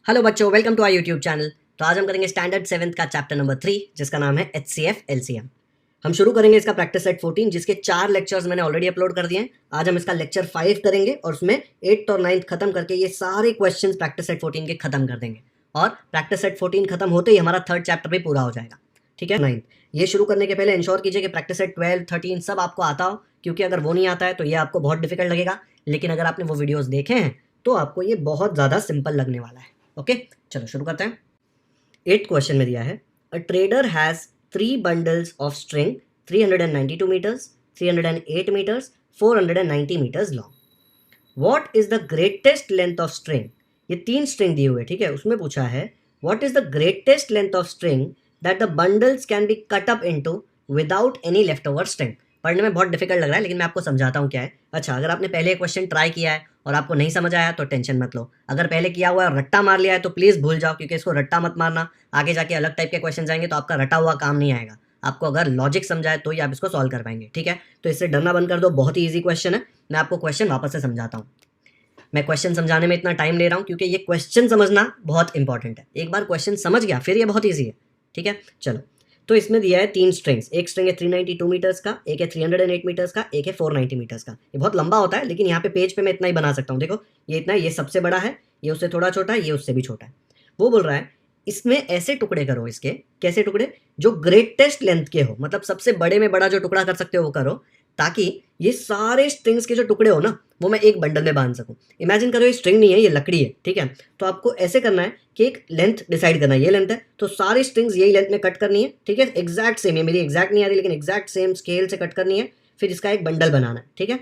Hello बच्चों, welcome to our YouTube channel. तो आज हम करेंगे स्टैंडर्ड 7th का चैप्टर नंबर 3 जिसका नाम है HCF LCM। हम शुरू करेंगे इसका प्रैक्टिस सेट 14 जिसके 4 लेक्चर्स मैंने ऑलरेडी अपलोड कर दिए हैं। आज हम इसका लेक्चर 5 करेंगे और उसमें 8th और 9th खत्म करके ये सारे क्वेश्चंस प्रैक्टिस सेट 14 के खत्म कर देंगे और प्रैक्टिस सेट 14 खत्म होते ही हमारा 3rd चैप्टर भी पूरा हो जाएगा। ठीक है, 9th। ये शुरू करने के पहले इंश्योर कीजिए कि प्रैक्टिस सेट 12, 13 सब आपको आता हो, क्योंकि अगर वो नहीं आता है तो ये आपको बहुत डिफिकल्ट लगेगा, लेकिन अगर आपने वो वीडियोस देखे हैं तो आपको ये बहुत ज़्यादा सिंपल लगने वाला है। ओके, चलो शुरू करते हैं। 8th क्वेश्चन में दिया है, a trader has 3 bundles of string 392 metres, 308 metres, 490 metres long. What is the greatest length of string. ये 3 स्ट्रिंग दिए हुए, ठीक है, उसमें पूछा है what is the greatest length of string that the bundles can be cut up into without any left over string. पढ़ने में बहुत डिफिकल्ट लग रहा है, लेकिन मैं आपको समझाता हूँ क्या है। अच्छा, अगर आपने पहले क्वेश्चन ट्राई किया है और आपको नहीं समझ आया तो टेंशन मत लो। अगर पहले किया हुआ है और रट्टा मार लिया है तो प्लीज़ भूल जाओ, क्योंकि इसको रट्टा मत मारना। आगे जाके अलग टाइप के क्वेश्चन आएंगे तो आपका रटा हुआ काम नहीं आएगा। आपको अगर लॉजिक समझाए तो ही आप इसको सॉल्व कर पाएंगे। ठीक है, तो इससे डरना बंद कर दो, बहुत ही ईजी क्वेश्चन है। मैं आपको क्वेश्चन वापस से समझाता हूँ। मैं क्वेश्चन समझाने में इतना टाइम ले रहा हूँ क्योंकि ये क्वेश्चन समझना बहुत इंपॉर्टेंट है। एक बार क्वेश्चन समझ गया फिर ये बहुत ईजी है। ठीक है, चलो। तो इसमें दिया है 3 स्ट्रिंग्स। एक स्ट्रिंग है 392 मीटर्स का, एक है 308 मीटर्स का, एक है 490 मीटर्स का। ये बहुत लंबा होता है, लेकिन यहाँ पे पेज पे मैं इतना ही बना सकता हूँ। देखो, ये इतना है, ये सबसे बड़ा है, ये उससे थोड़ा छोटा है, ये उससे भी छोटा है। वो बोल रहा है इसमें ऐसे टुकड़े करो, इसके कैसे टुकड़े, जो ग्रेटेस्ट लेंथ के हो, मतलब सबसे बड़े में बड़ा जो टुकड़ा कर सकते हो वो करो, ताकि ये सारे स्ट्रिंग्स के जो टुकड़े हो ना वो मैं एक बंडल में बांध सकूं। इमेजिन करो ये स्ट्रिंग नहीं है, ये लकड़ी है। ठीक है, तो आपको ऐसे करना है कि एक लेंथ डिसाइड करना है। ये लेंथ है तो सारी स्ट्रिंग्स यही लेंथ में कट करनी है। ठीक है, एग्जैक्ट सेम है, मेरी एग्जैक्ट नहीं आ रही लेकिन एग्जैक्ट सेम स्केल से कट करनी है, फिर इसका एक बंडल बनाना है। ठीक है,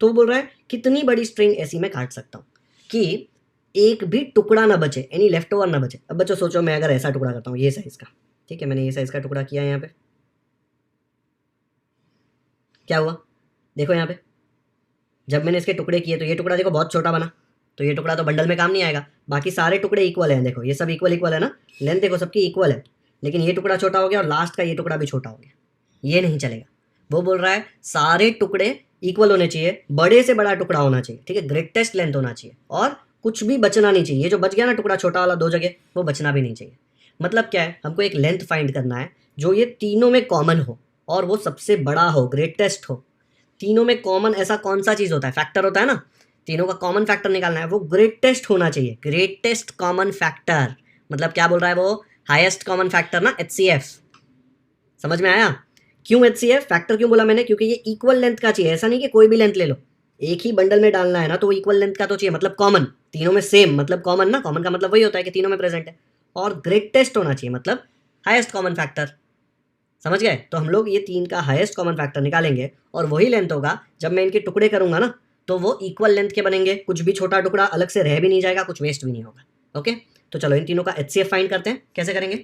तो वो बोल रहा है कितनी बड़ी स्ट्रिंग ऐसी मैं काट सकता हूँ कि एक भी टुकड़ा ना बचे, एनी लेफ्ट ओवर ना बचे। अब बच्चों सोचो, मैं अगर ऐसा टुकड़ा करता हूँ ये साइज का, ठीक है, मैंने ये साइज का टुकड़ा किया है, यहाँ पे क्या हुआ, देखो यहाँ पे जब मैंने इसके टुकड़े किए तो ये टुकड़ा देखो बहुत छोटा बना, तो ये टुकड़ा तो बंडल में काम नहीं आएगा। बाकी सारे टुकड़े इक्वल हैं, देखो ये सब इक्वल इक्वल है ना, लेंथ देखो सबकी इक्वल है, लेकिन ये टुकड़ा छोटा हो गया और लास्ट का ये टुकड़ा भी छोटा हो गया, ये नहीं चलेगा। वो बोल रहा है सारे टुकड़े इक्वल होने चाहिए, बड़े से बड़ा टुकड़ा होना चाहिए। ठीक है, ग्रेटेस्ट लेंथ होना चाहिए और कुछ भी बचना नहीं चाहिए। ये जो बच गया ना टुकड़ा छोटा वाला 2 जगह, वो बचना भी नहीं चाहिए। मतलब क्या है, हमको एक लेंथ फाइंड करना है जो ये तीनों में कॉमन हो और वो सबसे बड़ा हो, ग्रेटेस्ट हो। तीनों में कॉमन ऐसा कौन सा चीज़ होता है, फैक्टर होता है ना, तीनों का कॉमन फैक्टर निकालना है, वो ग्रेटेस्ट होना चाहिए। ग्रेटेस्ट कॉमन फैक्टर मतलब क्या बोल रहा है वो, हाईएस्ट कॉमन फैक्टर ना, HCF। समझ में आया क्यों HCF फैक्टर क्यों बोला मैंने, क्योंकि ये इक्वल लेंथ का चाहिए। ऐसा नहीं कि कोई भी लेंथ ले लो, एक ही बंडल में डालना है ना, तो वो इक्वल लेंथ का तो चाहिए, मतलब कॉमन, तीनों में सेम, मतलब कॉमन ना, कॉमन का मतलब वही होता है कि तीनों में प्रेजेंट है। और ग्रेटेस्ट होना चाहिए मतलब हाईएस्ट कॉमन फैक्टर। समझ गए, तो हम लोग ये 3 का हाईएस्ट कॉमन फैक्टर निकालेंगे और वही लेंथ होगा। जब मैं इनके टुकड़े करूंगा ना तो वो इक्वल लेंथ के बनेंगे, कुछ भी छोटा टुकड़ा अलग से रह भी नहीं जाएगा, कुछ वेस्ट भी नहीं होगा। ओके, तो चलो इन तीनों का HCF फाइंड करते हैं। कैसे करेंगे,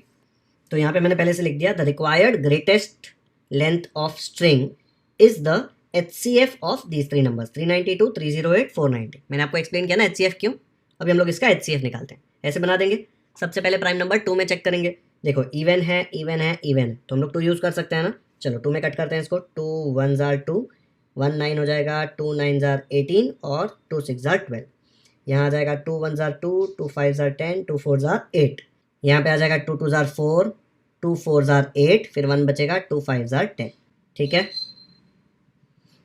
तो यहाँ पे मैंने पहले से लिख दिया, the required greatest length of string is the HCF of these 3 numbers 392, 308, 490। मैंने आपको एक्सप्लेन किया ना HCF क्यों। अभी हम लोग इसका HCF निकालते हैं। ऐसे बना देंगे, सबसे पहले प्राइम नंबर 2 में चेक करेंगे। देखो इवन है, इवन है, इवन है, तो हम लोग 2 यूज़ कर सकते हैं ना। चलो 2 में कट करते हैं इसको, 2 1 जार 2, 1 9 हो जाएगा, 2 9 जार 18 और 2 6 जार 12। यहाँ आ जाएगा 2 1 जार 2, 2 5 जार 10, 2 4 जार 8। यहाँ पे आ जाएगा 2 2 जार 4, 2 4 जार 8, फिर 1 बचेगा, 2 5 जार 10। ठीक है,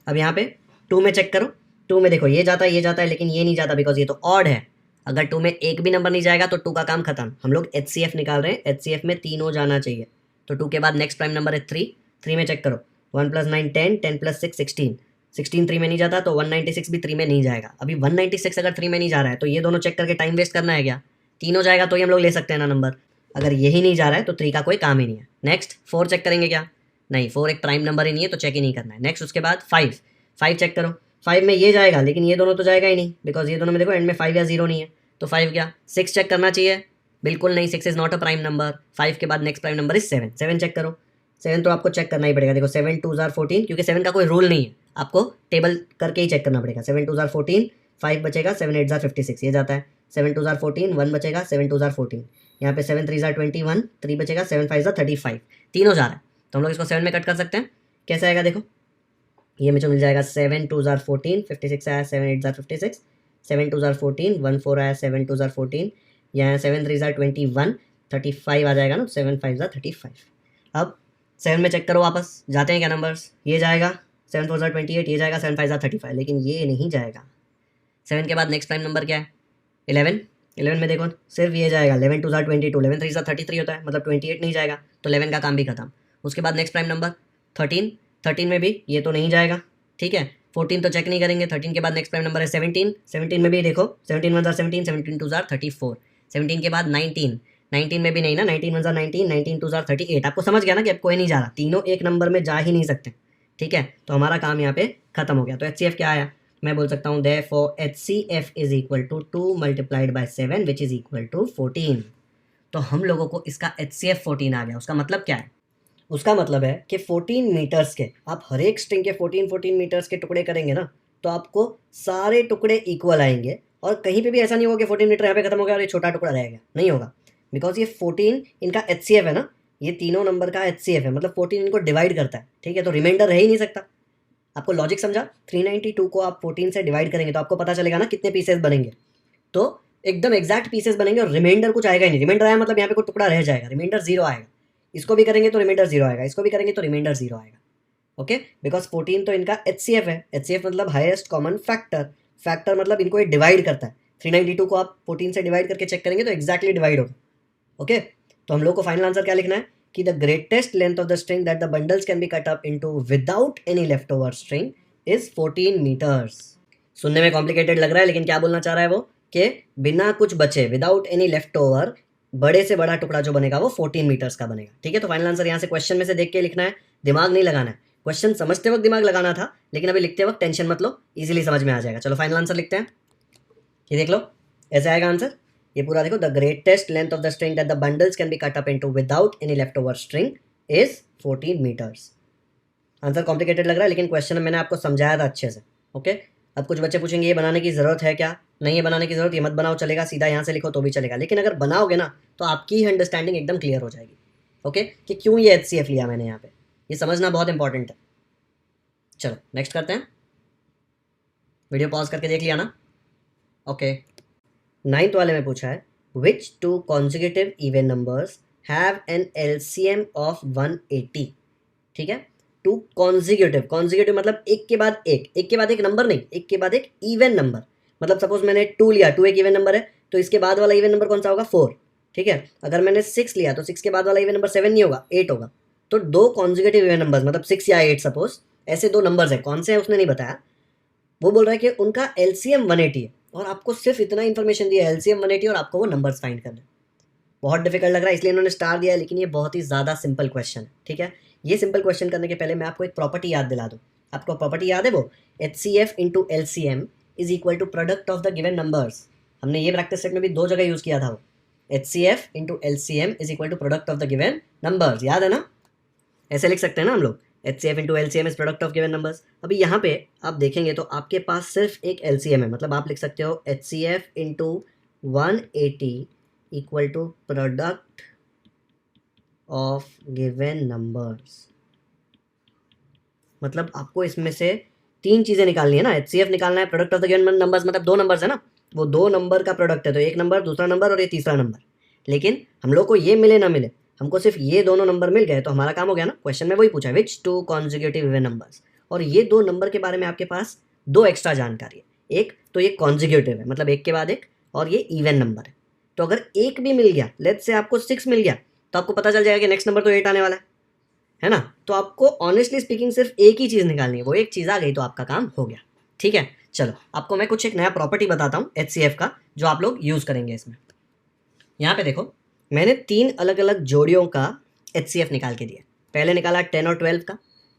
अब यहाँ पे 2 में चेक करो, 2 में देखो ये जाता है, ये जाता है, लेकिन ये नहीं जाता बिकॉज ये तो ऑड है। अगर 2 में एक भी नंबर नहीं जाएगा तो 2 का काम खत्म। हम लोग HCF निकाल रहे हैं, HCF में तीनों जाना चाहिए। तो 2 के बाद नेक्स्ट प्राइम नंबर है 3, 3 में चेक करो, 1 + 9 10, 10 + 6 16, 16 3 में नहीं जाता तो 196 भी 3 में नहीं जाएगा। अभी 196 अगर 3 में नहीं जा रहा है तो ये दोनों चेक करके टाइम वेस्ट करना है क्या, तीनों जाएगा तो ही हम लोग ले सकते हैं ना नंबर। अगर यही नहीं जा रहा है तो 3 का कोई काम ही नहीं है। नेक्स्ट 4 चेक करेंगे क्या, नहीं 4 एक प्राइम नंबर ही नहीं है तो चेक ही नहीं करना है। नेक्स्ट उसके बाद 5 चेक करो, 5 में ये जाएगा लेकिन ये दोनों तो जाएगा ही नहीं, बिकॉज ये दोनों में देखो एंड में 5 या 0 नहीं है, तो 5 क्या। 6 चेक करना चाहिए, बिल्कुल नहीं, 6 is not a prime number. 5 के बाद next prime number is 7, 7 check करो, 7 तो आपको चेक करना ही पड़ेगा। देखो 7 2 जार 14, क्योंकि 7 का कोई रूल नहीं है, आपको टेबल करके ही चेक करना पड़ेगा। 7 2 जार 14, 5 बचेगा, 7 8 जार 56, ये जाता है। 7 2 जार 14, 1 बचेगा, 7 2 जार 14, यहाँ पे 7 3 जार 21, 3 बचेगा, 7 5 जार 35, तीनों जा रहा है, तो हम लोग इसको 7 में कट कर सकते हैं। कैसे आएगा देखो, ये मुझे मिल जाएगा 7 2 जार 14, 56 आया, 7 8 जार 56, 7 2 जार 14, 1 4 आया, 7 2 जार 14, यहाँ 7 3 ज़ा 21, 35 आ जाएगा ना, 7 5 ज़ा 35। अब 7 में चेक करो वापस, जाते हैं क्या नंबर्स, ये जाएगा 7 4 ज़ा 28, ये जाएगा 7 5 ज़ा 35, लेकिन ये नहीं जाएगा। 7 के बाद नेक्स्ट प्राइम नंबर क्या है, 11। 11 में देखो सिर्फ ये जाएगा, 11 2 ज़ा 22, 11 3 ज़ा 33 होता है, मतलब 28 नहीं जाएगा, तो 11 का काम भी खत्म। उसके बाद नेक्स्ट प्राइम नंबर 13। 13 में भी ये तो नहीं जाएगा, ठीक है। 14 तो चेक नहीं करेंगे। 13 के बाद नेक्स्ट प्राइम नंबर है 17। 17 में भी देखो 17 1 ज़ा 17, 17 2 ज़ा 34। 17 के बाद 19। 19 में भी नहीं ना, 19 1 ज़ा 19, 19 2 ज़ा 38। आपको समझ गया ना कि अब कोई नहीं जा रहा, तीनों एक नंबर में जा ही नहीं सकते, ठीक है। तो हमारा काम यहाँ पे खत्म हो गया। तो HCF क्या आया, मैं बोल सकता हूँ therefore HCF is equal to 2 multiplied by 7 which is equal to 14। तो हम लोगों को इसका HCF 14 आ गया। उसका मतलब क्या है, उसका मतलब है कि 14 मीटर्स के, आप हर एक स्ट्रिंग के 14 मीटर्स के टुकड़े करेंगे ना, तो आपको सारे टुकड़े इक्वल आएंगे, और कहीं पे भी ऐसा नहीं होगा कि 14 मीटर यहाँ पे खत्म हो गया और ये छोटा टुकड़ा रहेगा, नहीं होगा। बिकॉज ये 14 इनका HCF है ना, ये तीनों नंबर का HCF है, मतलब 14 इनको डिवाइड करता है, ठीक है। तो रिमाइंडर रह ही नहीं सकता। आपको लॉजिक समझा, 392 को आप 14 से डिवाइड करेंगे तो आपको पता चलेगा ना कितने पीसेस बनेंगे, तो एकदम एग्जैक्ट पीसेस बनेंगे और रिमाइंडर कुछ आएगा ही नहीं। रिमाइंडर आया मतलब यहाँ पे कोई टुकड़ा रह जाएगा, रिमाइंडर 0 आएगा। इसको भी करेंगे तो रिमाइंडर 0 आएगा, इसको भी करेंगे तो रिमाइंडर 0 आएगा, ओके। बिकॉज 14 तो इनका HCF है, HCF मतलब हाईएस्ट कॉमन फैक्टर, फैक्टर मतलब इनको ये डिवाइड करता है। 392 को आप 14 से डिवाइड करके चेक करेंगे तो एक्जैक्टली डिवाइड होगा, ओके। तो हम लोग को फाइनल आंसर क्या लिखना है कि the greatest length of the string that the bundles can be cut up into without any left over string is 14 metres. सुनने में कॉम्प्लिकेटेड लग रहा है, लेकिन क्या बोलना चाह रहा है वो कि बिना कुछ बचे, विदाउट एनी लेफ्ट ओवर, बड़े से बड़ा टुकड़ा जो बनेगा वो 14 मीटर्स का बनेगा, ठीक है। तो फाइनल आंसर यहाँ से क्वेश्चन में से देख के लिखना है, दिमाग नहीं लगाना है। क्वेश्चन समझते वक्त दिमाग लगाना था, लेकिन अभी लिखते वक्त टेंशन मत लो, इजीली समझ में आ जाएगा। चलो फाइनल आंसर लिखते हैं, ये देख लो, ऐसे आएगा आंसर। ये पूरा देखो, the greatest length of the string that the bundles can be cut up into without any left over string is 14 metres. Answer complicated लग रहा है, लेकिन क्वेश्चन में मैंने आपको समझाया था अच्छे से, ओके। अब कुछ बच्चे पूछेंगे ये बनाने की ज़रूरत है क्या, नहीं है बनाने की ज़रूरत, ये मत बनाओ चलेगा, सीधा यहाँ से लिखो तो भी चलेगा, लेकिन अगर बनाओगे ना तो आपकी ही अंडरस्टैंडिंग एकदम क्लियर हो जाएगी, ओके, कि क्यों ये HCF लिया मैंने यहाँ पे, ये समझना बहुत इंपॉर्टेंट है। चलो नेक्स्ट करते हैं, वीडियो पॉज करके देख लिया ना, ओके। 9th वाले में पूछा है which two consecutive even numbers have an LCM of 180, ठीक है। टू कॉन्जिक्यूटिव मतलब एक के बाद एक नंबर नहीं, एक के बाद एक इवन नंबर। मतलब सपोज मैंने 2 लिया, 2 एक इवन नंबर है, तो इसके बाद वाला इवन नंबर कौन सा होगा, 4, ठीक है। अगर मैंने 6 लिया तो 6 के बाद वाला इवन नंबर 7 नहीं होगा, 8 होगा। तो 2 कॉन्जिक्यूटिव इवन नंबर्स, मतलब 6 या 8 सपोज, ऐसे 2 नंबर्स हैं, कौन से हैं उसने नहीं बताया। वो बोल रहा है कि उनका LCM 180 है, और आपको सिर्फ इतना इन्फॉर्मेशन दिया है, LCM 180, और आपको वो नंबर्स फाइंड करना है। बहुत डिफिकल्ट लग रहा है इसलिए इन्होंने स्टार दिया है, लेकिन ये बहुत ही ज़्यादा सिंपल क्वेश्चन है, ठीक है। ये सिंपल क्वेश्चन करने के पहले मैं आपको एक प्रॉपर्टी याद दिला दूँ। आपको प्रॉपर्टी याद है वो, HCF into LCM is equal to product of the given numbers. हमने ये प्रैक्टिस सेट में भी 2 जगह यूज़ किया था वो, HCF into LCM is equal to product of the given numbers, याद है ना। ऐसे लिख सकते हैं ना हम लोग, HCF into LCM is product of given numbers. अभी यहाँ पे आप देखेंगे तो आपके पास सिर्फ एक LCM है, मतलब आप लिख सकते हो HCF into 180 equal to product of given numbers. मतलब आपको इसमें से 3 चीज़ें निकालनी है ना, HCF निकालना है, product of the given numbers मतलब 2 नंबर्स है ना, वो 2 नंबर का प्रोडक्ट है, तो एक नंबर, दूसरा नंबर और ये तीसरा नंबर। लेकिन हम लोग को ये मिले ना मिले, हमको सिर्फ ये दोनों नंबर मिल गए तो हमारा काम हो गया ना। क्वेश्चन में वही पूछा, विच 2 कॉन्जिक्यूटिव इवन नंबर्स, और ये 2 नंबर के बारे में आपके पास 2 एक्स्ट्रा जानकारी है। एक तो ये कॉन्जिक्यूटिव है, मतलब एक के बाद एक, और ये इवन नंबर है। तो अगर एक भी मिल गया, लेट्स से आपको 6 मिल गया, तो आपको पता चल जाएगा कि नेक्स्ट नंबर तो 8 आने वाला है ना। तो आपको ऑनेस्टली स्पीकिंग सिर्फ एक ही चीज़ निकालनी है, वो एक चीज़ आ गई तो आपका काम हो गया, ठीक है। चलो आपको मैं कुछ एक नया प्रॉपर्टी बताता हूँ HCF का, जो आप लोग यूज़ करेंगे इसमें। यहाँ पे देखो, मैंने 3 अलग अलग जोड़ियों का HCF निकाल के दिया। पहले निकाला 10 और 12 का,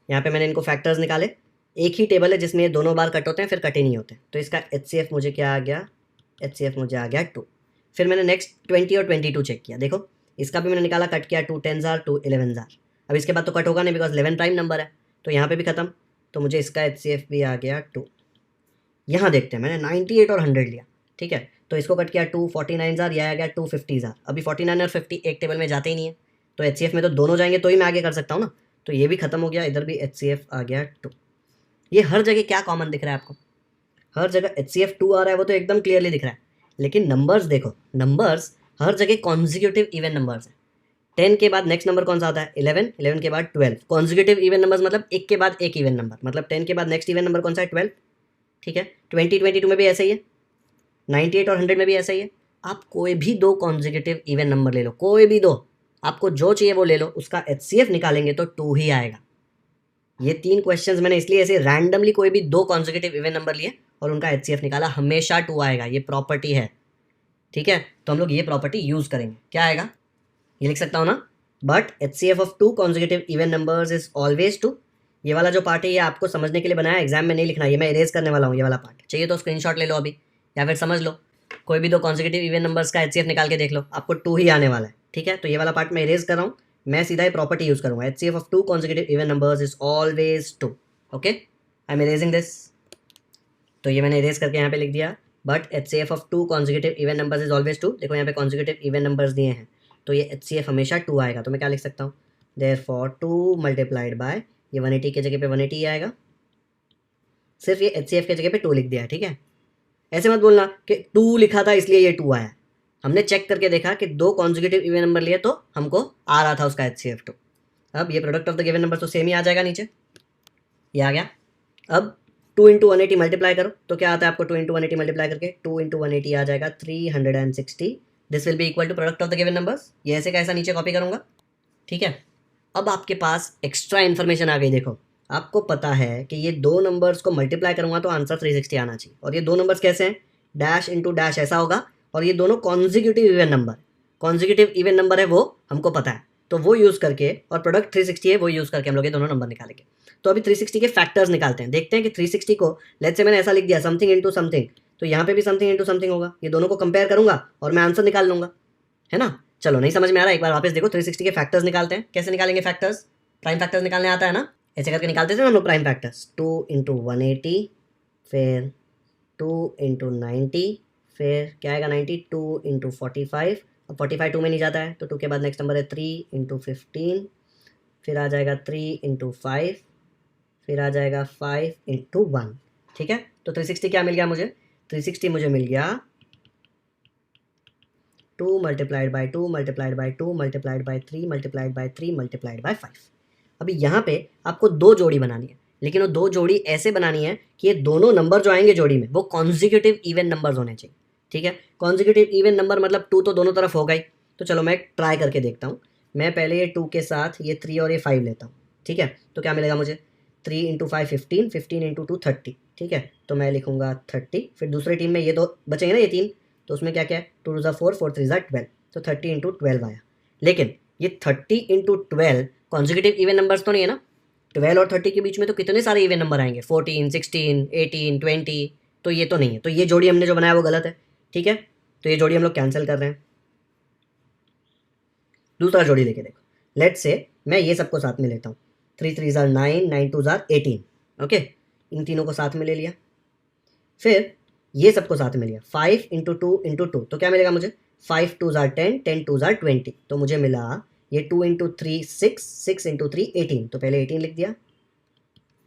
यहाँ पे मैंने इनको फैक्टर्स निकाले। एक ही टेबल है जिसमें ये दोनों बार कट होते हैं, फिर कटे नहीं होते, तो इसका HCF मुझे क्या आ गया, HCF मुझे आ गया 2। फिर मैंने नेक्स्ट 20 और 22 चेक किया, देखो इसका भी मैंने निकाला, कट किया, 2 10s are 2 11s are। अब इसके बाद तो कट होगा नहीं बिकॉज 11 प्राइम नंबर है, तो यहाँ पे भी खत्म, तो मुझे इसका HCF भी आ गया 2। यहाँ देखते हैं, मैंने 98 और 100 लिया, ठीक है, तो इसको कट किया, 2 49s are, यह आ गया 2 50s are। अभी 49 और 50 एक टेबल में जाते ही नहीं है, तो HCF में तो दोनों जाएंगे तो ही मैं आगे कर सकता हूँ ना, तो ये भी खत्म हो गया, इधर भी HCF आ गया 2। ये हर जगह क्या कॉमन दिख रहा है आपको, हर जगह HCF 2 आ रहा है, वो तो एकदम क्लियरली दिख रहा है। लेकिन नंबर्स देखो, नंबर्स हर जगह कॉन्जिक्यूटिव इवन नंबर्स हैं। 10 के बाद नेक्स्ट नंबर कौन सा आता है? 11, 11 के बाद 12। कॉन्जिक्यूटिव इवन नंबर्स मतलब एक के बाद एक इवन नंबर, मतलब 10 के बाद नेक्स्ट इवन नंबर कौन सा है? 12। ठीक है, 20, 22 में भी ऐसा ही है, 98 और 100 में भी ऐसा ही है। आप कोई भी दो कॉन्जिक्यूटिव इवन नंबर ले लो, कोई भी दो, आपको जो चाहिए वो ले लो, उसका HCF निकालेंगे तो 2 ही आएगा। ये 3 क्वेश्चंस मैंने इसलिए ऐसे रैंडमली कोई भी दो कॉन्जिक्यूटिव इवन नंबर लिए और उनका HCF निकाला, हमेशा 2 आएगा। ये प्रॉपर्टी है, ठीक है। तो हम लोग ये प्रॉपर्टी यूज़ करेंगे। क्या आएगा? ये लिख सकता हूँ ना, but HCF of 2 consecutive even numbers is always 2। ये वाला जो पार्ट है ये आपको समझने के लिए बनाया, एग्जाम में नहीं लिखना, ये मैं इरेज करने वाला हूँ। ये वाला पार्ट चाहिए तो स्क्रीनशॉट ले लो अभी, या फिर समझ लो। कोई भी दो कॉन्जिक्यूटिव इवन नंबर्स का HCF निकाल के देख लो, आपको 2 ही आने वाला है, ठीक है। तो ये वाला पार्ट मैं इरेज कर रहा हूँ, मैं सीधा ही प्रॉपर्टी यूज़ करूँगा। HCF of 2 consecutive even numbers is always 2। Okay, I am erasing this. तो ये मैंने इरेज करके यहाँ पे लिख दिया, but HCF of 2 consecutive even numbers is always 2। देखो यहाँ पे कॉन्जिक्यूटिव इवन नंबर्स दिए हैं, तो ये HCF हमेशा 2 आएगा। तो मैं क्या लिख सकता हूँ? देयरफॉर 2 मल्टीप्लाइड बाय, ये 180 की जगह पे 180 आएगा, सिर्फ ये HCF की जगह पे 2 लिख दिया है, ठीक है। ऐसे मत बोलना कि 2 लिखा था इसलिए ये 2 आया। हमने चेक करके देखा कि दो कॉन्जिक्यूटिव इवन नंबर लिए तो हमको आ रहा था उसका HCF 2। अब ये product of the given number तो सेम ही आ जाएगा नीचे, ये आ गया। अब 2 इंटू 180 मल्टीप्लाई करो तो क्या आता है आपको? 2 इंटू 180 मल्टीप्लाई करके 2 इंटू 180 आ जाएगा 360। This will be equal to product of the given numbers. ये ऐसे का ऐसा नीचे कॉपी करूंगा, ठीक है। अब आपके पास एक्स्ट्रा इन्फॉर्मेशन आ गई। देखो, आपको पता है कि ये दो नंबर्स को मल्टीप्लाई करूंगा तो आंसर 360 आना चाहिए। और ये दो नंबर्स कैसे हैं? डैश इंटू डैश ऐसा होगा, और ये दोनों consecutive even number, consecutive even number है वो हमको पता है, तो वो यूज़ करके, और प्रोडक्ट 360 है, वो यूज़ करके हम लोग ये दोनों नंबर निकालेंगे। तो अभी 360 के फैक्टर्स निकालते हैं, देखते हैं कि 360 को, लेट्स से मैंने ऐसा लिख दिया समथिंग इंटू समथिंग, तो यहाँ पे भी समथिंग इंटू समथिंग होगा। ये दोनों को कंपेयर करूंगा और मैं आंसर निकाल लूंगा, है ना। चलो, नहीं समझ में आ रहा, एक बार वापस देखो। 360 के फैक्टर्स निकालते हैं। कैसे निकालेंगे फैक्टर्स? प्राइम फैक्टर्स निकालने आता है ना, ऐसे करके निकालते थे हम लोग प्राइम फैक्टर्स। 2 इंटू 180, फिर 2 इंटू 90, फिर क्या आएगा 90, 2 इंटू 45। अब 45 2 में नहीं जाता है, तो 2 के बाद नेक्स्ट नंबर है 3 इंटू 15, फिर आ जाएगा 3 इंटू 5, फिर आ जाएगा 5 इंटू 1, ठीक है। तो 360 क्या मिल गया मुझे? 360 मुझे मिल गया 2 multiplied by 2 multiplied by 2 multiplied by 3 multiplied by 3 multiplied by 5। अभी यहाँ पे आपको दो जोड़ी बनानी है, लेकिन वो दो जोड़ी ऐसे बनानी है कि ये दोनों नंबर जो आएंगे जोड़ी में वो कॉन्जिक्यूटिव इवन नंबर्स होने चाहिए, ठीक है। कॉन्जिक्यूटिव इवन नंबर मतलब 2 तो दोनों तरफ होगा ही। तो चलो मैं ट्राई करके देखता हूँ। मैं पहले ये 2 के साथ ये 3 और ये 5 लेता हूँ, ठीक है। तो क्या मिलेगा मुझे? 3 इंटू 5 15, 15 इंटू 2 30, ठीक है। तो मैं लिखूंगा 30। फिर दूसरे टीम में ये दो बचेंगे ना, ये 3, तो उसमें क्या क्या है? 2 2 4, 4 3 12, तो 30 इंटू 12 आया। लेकिन ये 30 इंटू 12 कॉन्जिक्यूटिव इवन नंबर्स तो नहीं है ना। 12 और 30 के बीच में तो कितने सारे इवन नंबर आएंगे, 14, 16, 18, 20, तो ये तो नहीं है। तो ये जोड़ी हमने जो बनाया वो गलत है, ठीक है। तो ये जोड़ी हम लोग कैंसिल कर रहे हैं। दूसरा जोड़ी लेके देखो। लेट्स से मैं ये सबको साथ में लेता हूँ। 3 3 ज़ार 9, 9 2 ज़ार 18, ओके। इन तीनों को साथ में ले लिया, फिर ये सबको साथ में लिया। 5 इंटू 2 इंटू 2, तो क्या मिलेगा मुझे? 5 2 ज़ार 10, 10 2 ज़ार 20, तो मुझे मिला ये 2 इंटू 3 6, 6 इंटू 3 18, तो पहले 18 लिख दिया।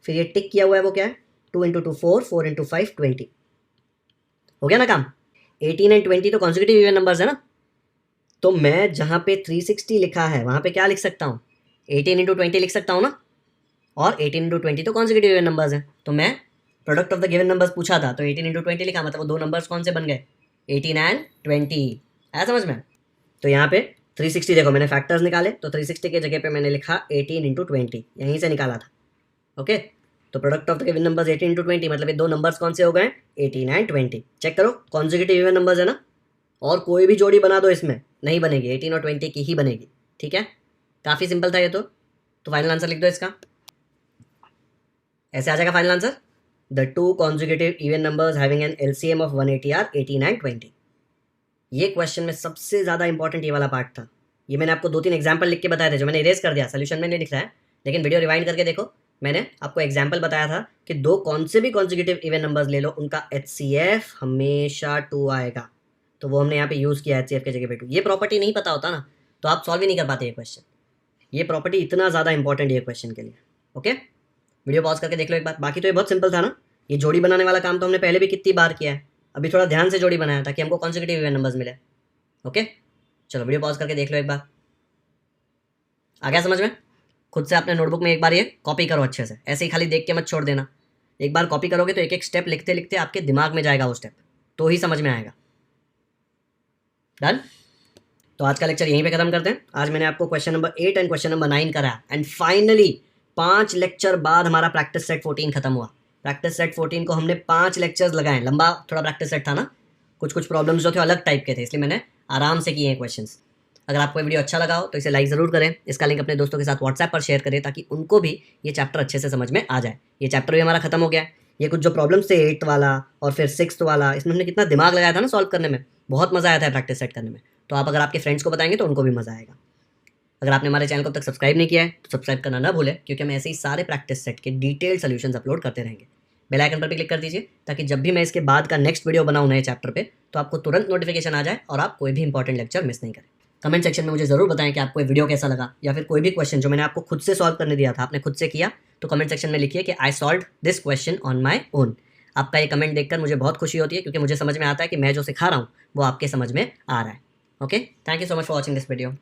फिर ये टिक किया हुआ है वो क्या है? 2 इंटू 2 4, 4 इंटू 5 20, हो गया ना काम। 18 एंड 20 तो कॉन्जिक्यूटिव इवन नंबर्स है ना। तो मैं जहाँ पे 360 लिखा है वहाँ पे क्या लिख सकता हूँ? 18 इंटू 20 लिख सकता हूँ ना। और 18 इंटू 20 तो कॉन्जिक्यूटिव इवन नंबर्स हैं। तो मैं product of the given numbers पूछा था, तो 18 इंटू 20 लिखा, मतलब वो दो नंबर्स कौन से बन गए? 18 एंड 20। आया समझ में? तो यहाँ पे 360 देखो, मैंने फैक्टर्स निकाले, तो 360 के जगह पे मैंने लिखा 18 इंटू 20, यहीं से निकाला था, ओके। तो product of the given numbers 18 into 20, मतलब ये दो नंबर्स कौन से हो गए? 18 एंड 20। चेक करो, कॉन्जिक्यूटिव इवन नंबर्स है ना। और कोई भी जोड़ी बना दो इसमें, नहीं बनेगी, 18 और 20 की ही बनेगी, ठीक है। काफ़ी सिंपल था ये तो फाइनल आंसर लिख दो इसका, ऐसे आ जाएगा final answer. The two consecutive even numbers having an LCM of 180 are 18 and 20। ये क्वेश्चन में सबसे ज़्यादा इंपॉर्टेंट ये वाला पार्ट था। ये मैंने आपको 2-3 एग्जाम्पल लिख के बताए थे, जो मैंने इरेज कर दिया, सोल्यूशन में नहीं लिख रहा है, लेकिन वीडियो रिवाइंड करके देखो। मैंने आपको एग्जाम्पल बताया था कि दो कौन से भी कॉन्जिक्यूटिव इवन नंबर्स ले लो, उनका HCF हमेशा 2 आएगा। तो वो हमने यहाँ पे यूज़ किया HCF के जगह पे 2। ये प्रॉपर्टी नहीं पता होता ना तो आप सॉल्व ही नहीं कर पाते ये क्वेश्चन। ये प्रॉपर्टी इतना ज़्यादा इंपॉर्टेंट है ये क्वेश्चन के लिए, ओके। वीडियो पॉज करके देख लो एक बार। बाकी तो ये बहुत सिंपल था ना। ये जोड़ी बनाने वाला काम तो हमने पहले भी कितनी बार किया है। अभी थोड़ा ध्यान से जोड़ी बनाया ताकि हमको कॉन्जिक्यूटिव इवन नंबर्स मिले, ओके। चलो वीडियो पॉज करके देख लो एक बार, आ गया समझ में? खुद से अपने नोटबुक में एक बार ये कॉपी करो अच्छे से, ऐसे ही खाली देख के मत छोड़ देना। एक बार कॉपी करोगे तो एक एक स्टेप लिखते लिखते आपके दिमाग में जाएगा वो स्टेप, तो ही समझ में आएगा। डन? तो आज का लेक्चर यहीं पे खत्म करते हैं। आज मैंने आपको question number 8 and question number 9 कराया, एंड फाइनली 5 लेक्चर बाद हमारा प्रैक्टिस सेट 14 खत्म हुआ। प्रैक्टिस सेट 14 को हमने 5 लेक्चर्स लगाए, लंबा थोड़ा प्रैक्टिस सेट था ना, कुछ कुछ प्रॉब्लम्स जो थे अलग टाइप के थे, इसलिए मैंने आराम से किए हैं क्वेश्चंस। अगर आपको ये वीडियो अच्छा लगा हो तो इसे लाइक ज़रूर करें, इसका लिंक अपने दोस्तों के साथ व्हाट्सएप पर शेयर करें ताकि उनको भी ये चैप्टर अच्छे से समझ में आ जाए। ये चैप्टर भी हमारा खत्म हो गया है। ये कुछ जो प्रॉब्लम्स थे 8th वाला और फिर 6th वाला, इसमें हमने कितना दिमाग लगाया था ना सॉल्व करने में, बहुत मज़ा आया था प्रैक्टिस सेट करने में। तो आप अगर आपके फ्रेंड्स को बताएंगे तो उनको भी मज़ा आएगा। अगर आपने हमारे चैनल को अब तक सब्सक्राइब नहीं किया है तो सब्सक्राइब करना ना भूलें, क्योंकि हम ऐसे ही सारे प्रैक्टिस सेट के डिटेल्ड सॉल्यूशंस अपलोड करते रहेंगे। बेल आइकन पर भी क्लिक कर दीजिए ताकि जब भी मैं इसके बाद का नेक्स्ट वीडियो बनाऊँ नए चैप्टर पे तो आपको तुरंत नोटिफिकेशन आ जाए और आप कोई भी इंपॉर्टेंट लेक्चर मिस नहीं करें। कमेंट सेक्शन में मुझे ज़रूर बताएं कि आपको ये वीडियो कैसा लगा, या फिर कोई भी क्वेश्चन जो मैंने आपको खुद से सॉल्व करने दिया था आपने खुद से किया, तो कमेंट सेक्शन में लिखिए कि I solve this question on my own. आपका ये कमेंट देखकर मुझे बहुत खुशी होती है, क्योंकि मुझे समझ में आता है कि मैं जो सिखा रहा हूँ वो आपके समझ में आ रहा है। Okay, thank you so much for watching this video.